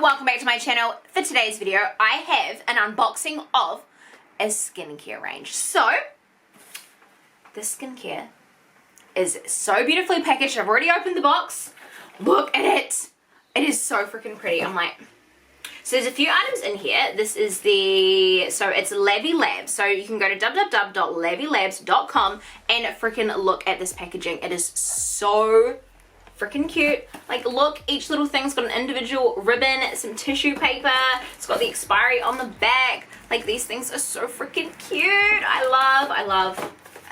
welcome back to my channel. For today's video, I have an unboxing of a skincare range. So, this skincare is so beautifully packaged. I've already opened the box. Look at it. It is so freaking pretty. I'm like, so there's a few items in here. This is it's Lavie Labs. So you can go to www.lavielabs.com and freaking look at this packaging. It is so freaking cute. Like, look, each little thing's got an individual ribbon, some tissue paper. It's got the expiry on the back. Like, these things are so freaking cute. I love.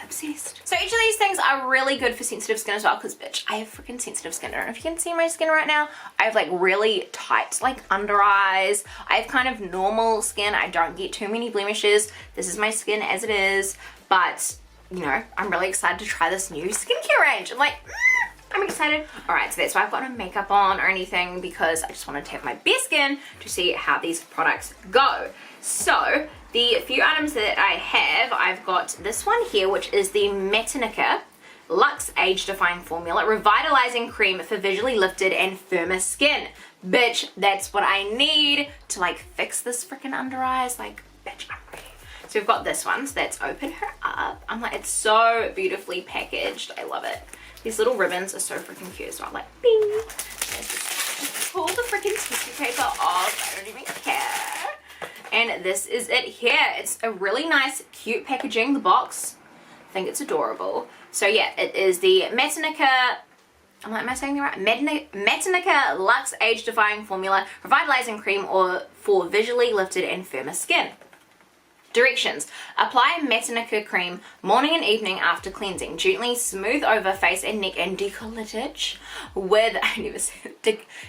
Obsessed. So each of these things are really good for sensitive skin as well, because bitch, I have freaking sensitive skin. I don't know if you can see my skin right now. I have like really tight like under eyes. I have kind of normal skin. I don't get too many blemishes. This is my skin as it is, but you know, I'm really excited to try this new skincare range. I'm like, I'm excited. Alright, so that's why I've got no makeup on or anything, because I just wanted to have my bare skin to see how these products go. So the few items that I have, I've got this one here, which is the Matinika Luxe Age Defying Formula Revitalizing Cream for Visually Lifted and Firmer Skin. Bitch, that's what I need to like fix this freaking under eyes. Like, bitch, I'm ready. So we've got this one, so let's open her up. I'm like, it's so beautifully packaged. I love it. These little ribbons are so freaking cute as well. Like, bing. Just pull the freaking tissue paper off. I don't even care. And this is it here. It's a really nice, cute packaging. The box, I think it's adorable. So yeah, it is the Matinika, am I saying that right? Matinika Luxe Age Defying Formula Revitalizing Cream for Visually Lifted and Firmer Skin. Directions: apply Matinika cream morning and evening after cleansing. Gently smooth over face and neck and décolletage with, I never said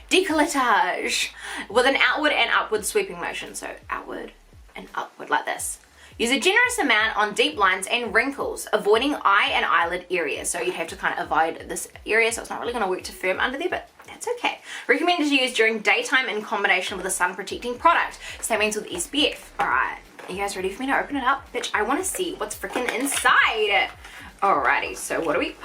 décolletage, with an outward and upward sweeping motion. So outward and upward like this. Use a generous amount on deep lines and wrinkles, avoiding eye and eyelid areas. So you'd have to kind of avoid this area, so it's not really going to work to firm under there, but that's okay. Recommended to use during daytime in combination with a sun protecting product. Same means with SPF. Alright. Are you guys ready for me to open it up? Bitch, I want to see what's freaking inside. Alrighty, so what do we...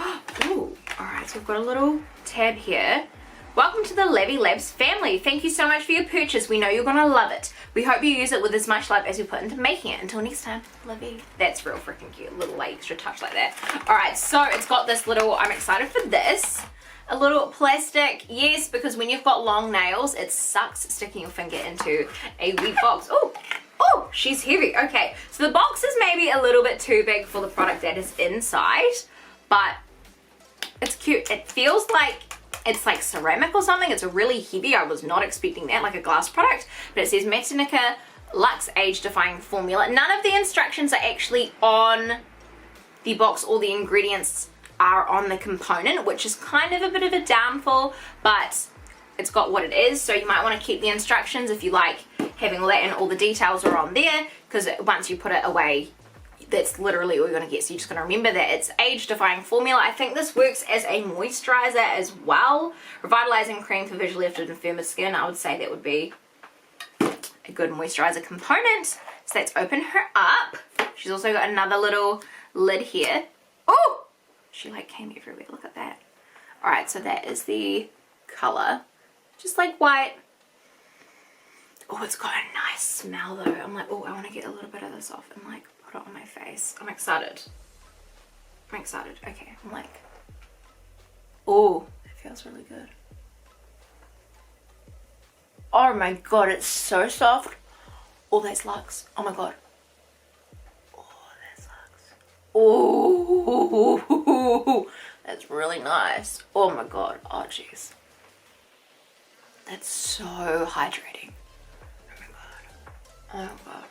Ooh, alright, so we've got a little tab here. Welcome to the Lavie Labs family. Thank you so much for your purchase. We know you're going to love it. We hope you use it with as much love as we put into making it. Until next time, Lavie. That's real freaking cute. Little like extra touch like that. Alright, so it's got this little... I'm excited for this. A little plastic, yes, because when you've got long nails, it sucks sticking your finger into a wee box. Oh, she's heavy. Okay, so the box is maybe a little bit too big for the product that is inside, but it's cute. It feels like it's like ceramic or something. It's really heavy. I was not expecting that, like a glass product, but it says Matinika Luxe Age Defying Formula. None of the instructions are actually on the box. All the ingredients are on the component, which is kind of a bit of a downfall, but it's got what it is. So you might want to keep the instructions if you like having all that, and all the details are on there, because once you put it away, that's literally all you're going to get. So you're just going to remember that it's age defying formula. I think this works as a moisturizer as well. Revitalizing cream for visually lifted and firmer skin. I would say that would be a good moisturizer component. So let's open her up. She's also got another little lid here. Oh, she like came everywhere. Look at that. Alright, so that is the color. Just like white. Oh, it's got a nice smell though. I'm like, oh, I want to get a little bit of this off and like put it on my face. I'm excited. I'm excited. Okay, I'm like, oh, it feels really good. Oh my god, it's so soft. Oh, that's Luxe. Oh my god. Oh, that's Luxe. Oh, that's really nice. Oh my god. Oh, jeez. That's so hydrating. Oh god.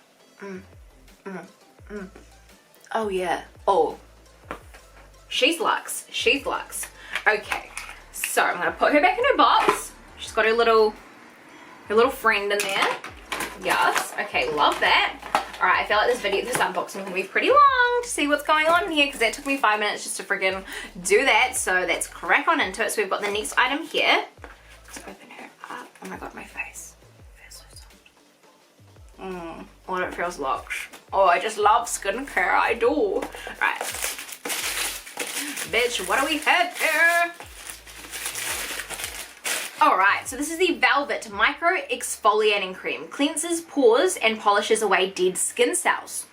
Oh yeah. Oh. She's Luxe. She's Luxe. Okay. So I'm gonna put her back in her box. She's got her little friend in there. Yes. Okay, love that. Alright, I feel like this unboxing is gonna be pretty long to see what's going on in here, because that took me 5 minutes just to friggin' do that. So let's crack on into it. So we've got the next item here. Let's open her up. Oh my god, my face. Oh, it feels Luxe. Oh, I just love skincare. I do. Right. Bitch, what do we have here? Alright, so this is the Velvet Micro Exfoliating Cream. Cleanses pores and polishes away dead skin cells.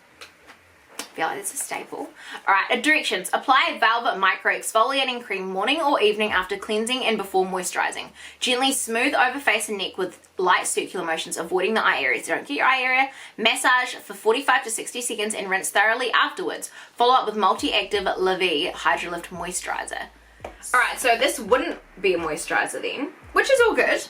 I feel like it's a staple. Alright, directions. Apply Velvet Micro Exfoliating Cream morning or evening after cleansing and before moisturizing. Gently smooth over face and neck with light circular motions, avoiding the eye areas. Don't get your eye area. Massage for 45 to 60 seconds and rinse thoroughly afterwards. Follow up with multi-active Lavie Hydrolift Moisturizer. Alright, so this wouldn't be a moisturizer then, which is all good.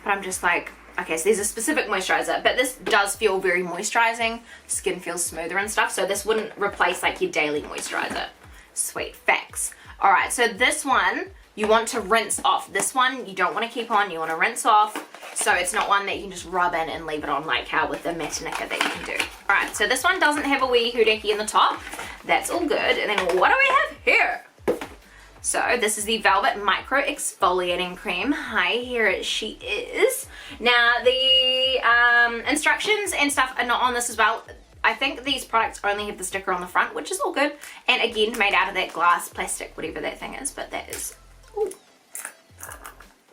But I'm just like, okay, so there's a specific moisturizer, but this does feel very moisturizing. Skin feels smoother and stuff, so this wouldn't replace like your daily moisturizer. Sweet facts. Alright, so this one, you want to rinse off. This one, you don't want to keep on, you want to rinse off. So it's not one that you can just rub in and leave it on like how with the Matinika that you can do. Alright, so this one doesn't have a wee hoodie in the top. That's all good. And then what do we have here? So this is the Velvet Micro Exfoliating Cream. Hi, here she is. Now the instructions and stuff are not on this as well. I think these products only have the sticker on the front, which is all good. And again, made out of that glass, plastic, whatever that thing is. But that is, ooh.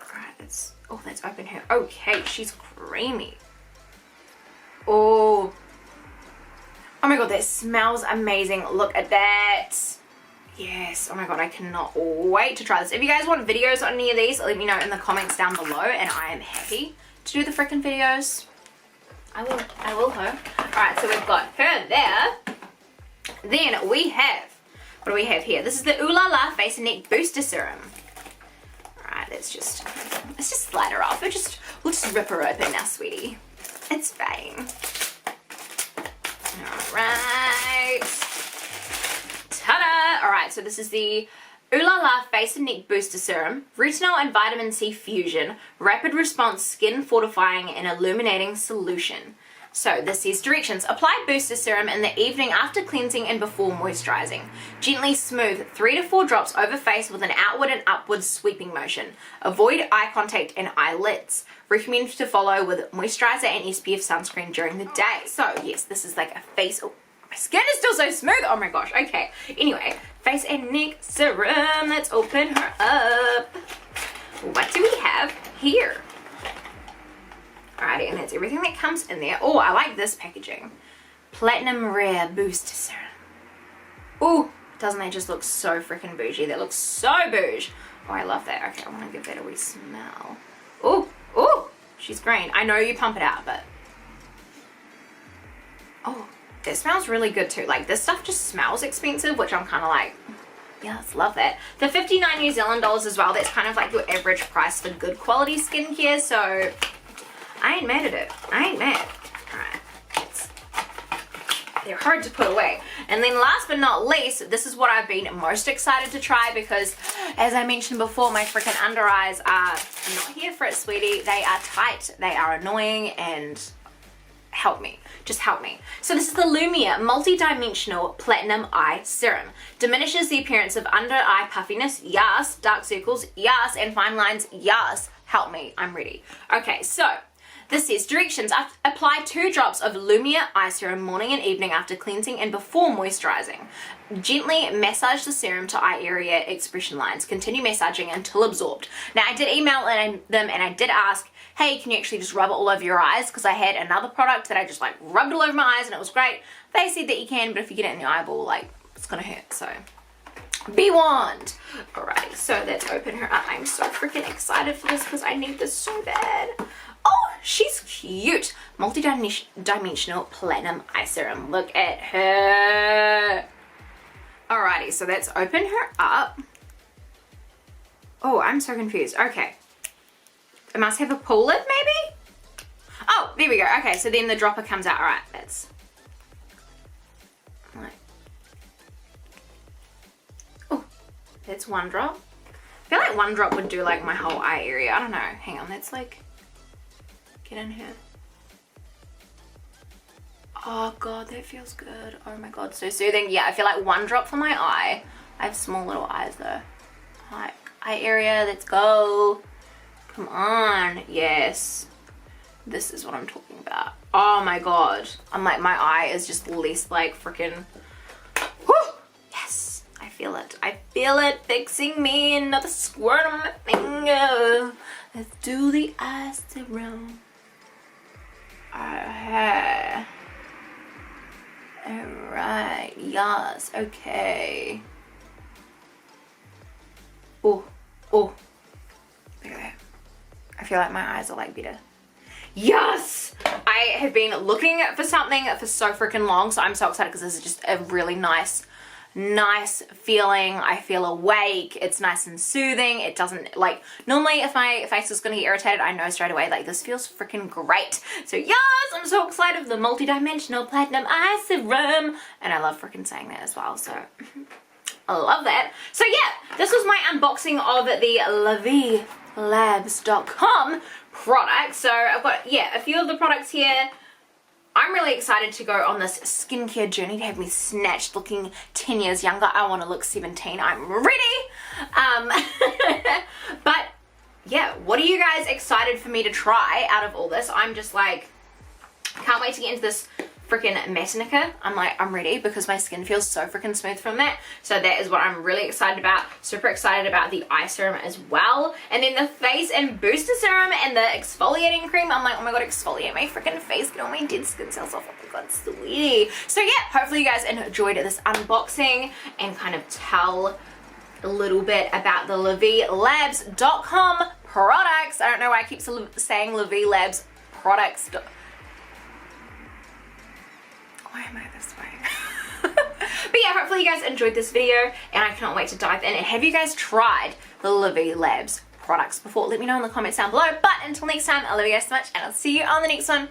Alright, let's open her. Okay, she's creamy. Oh. Oh my god, that smells amazing. Look at that. Yes, oh my god, I cannot wait to try this. If you guys want videos on any of these, let me know in the comments down below and I am happy to do the freaking videos. I will her. Alright, so we've got her there. Then we have, what do we have here? This is the Oulala Face and Neck Booster Serum. Alright, let's just slide her off. We'll just rip her open now, sweetie. It's fine. Alright. Ta-da! Alright, so this is the Oulala Face and Neck Booster Serum, Retinol and Vitamin C Fusion, Rapid Response Skin Fortifying and Illuminating Solution. So this says directions. Apply booster serum in the evening after cleansing and before moisturizing. Gently smooth 3 to 4 drops over face with an outward and upward sweeping motion. Avoid eye contact and eyelids. Recommend to follow with moisturizer and SPF sunscreen during the day. So yes, this is like a face... Oh, my skin is still so smooth. Oh my gosh. Okay. Anyway, face and neck serum. Let's open her up. What do we have here? Alrighty, and that's everything that comes in there. Oh, I like this packaging. Platinum Rare Booster Serum. Oh, doesn't that just look so freaking bougie? That looks so bougie. Oh, I love that. Okay, I want to give that a wee smell. Oh, oh, she's green. I know you pump it out, but... Oh. That smells really good too. Like, this stuff just smells expensive, which I'm kind of like, yes, love that. The 59 New Zealand dollars as well, that's kind of like your average price for good quality skincare, so I ain't mad at it. I ain't mad. Alright, they're hard to put away. And then last but not least, this is what I've been most excited to try because, as I mentioned before, my freaking under eyes are not here for it, sweetie. They are tight, they are annoying, and... help me. Just help me. So this is the Lumia Multi-Dimensional Platinum Eye Serum. Diminishes the appearance of under eye puffiness, yes. Dark circles, yes. And fine lines, yes. Help me. I'm ready. Okay, so this says directions. Apply 2 drops of Lumia Eye Serum morning and evening after cleansing and before moisturizing. Gently massage the serum to eye area expression lines. Continue massaging until absorbed. Now I did email them and I did ask, hey, can you actually just rub it all over your eyes? Because I had another product that I just like rubbed all over my eyes and it was great. They said that you can, but if you get it in the eyeball, like, it's gonna hurt, so be warned. Alright, so let's open her up. I'm so freaking excited for this because I need this so bad. Oh, she's cute. Multi-dimensional platinum eye serum. Look at her. Alrighty, so let's open her up. Oh, I'm so confused. Okay. It must have a pull lid, maybe? Oh, there we go. Okay, so then the dropper comes out. Alright, that's... Right. Oh, that's one drop. I feel like one drop would do like my whole eye area. I don't know. Hang on, let's like... Get in here. Oh god, that feels good. Oh my god, so soothing. Yeah, I feel like one drop for my eye. I have small little eyes though. Like, eye area, let's go. Come on, yes. This is what I'm talking about. Oh my god. I'm like, my eye is just less like freaking... Woo! Yes, I feel it. I feel it fixing me. Another squirt on my finger. Let's do the Eye Serum. Okay. Alright, yes, okay. Oh, oh. Look at that. I feel like my eyes are like better. Yes! I have been looking for something for so freaking long, so I'm so excited because this is just a really nice feeling. I feel awake. It's nice and soothing. It doesn't, like, normally if my face is gonna get irritated, I know straight away, like, this feels freaking great. So yes, I'm so excited for the multi-dimensional platinum eye serum. And I love freaking saying that as well, so I love that. So yeah, this was my unboxing of the LavieLabs.com product. So I've got, yeah, a few of the products here. I'm really excited to go on this skincare journey to have me snatched looking 10 years younger. I want to look 17. I'm ready. But yeah, what are you guys excited for me to try out of all this? I'm just like, can't wait to get into this freaking Matinika. I'm ready because my skin feels so freaking smooth from that. So that is what I'm really excited about. Super excited about the eye serum as well. And then the face and booster serum and the exfoliating cream. I'm like, oh my god, exfoliate my freaking face, get all my dead skin cells off. Oh my god, sweetie. So yeah, hopefully you guys enjoyed this unboxing and kind of tell a little bit about the LavieLabs.com products. I don't know why I keep saying Lavie Labs products. Why am I this way? But yeah, hopefully you guys enjoyed this video and I cannot wait to dive in. And have you guys tried the Lavie Labs products before? Let me know in the comments down below. But until next time, I love you guys so much and I'll see you on the next one.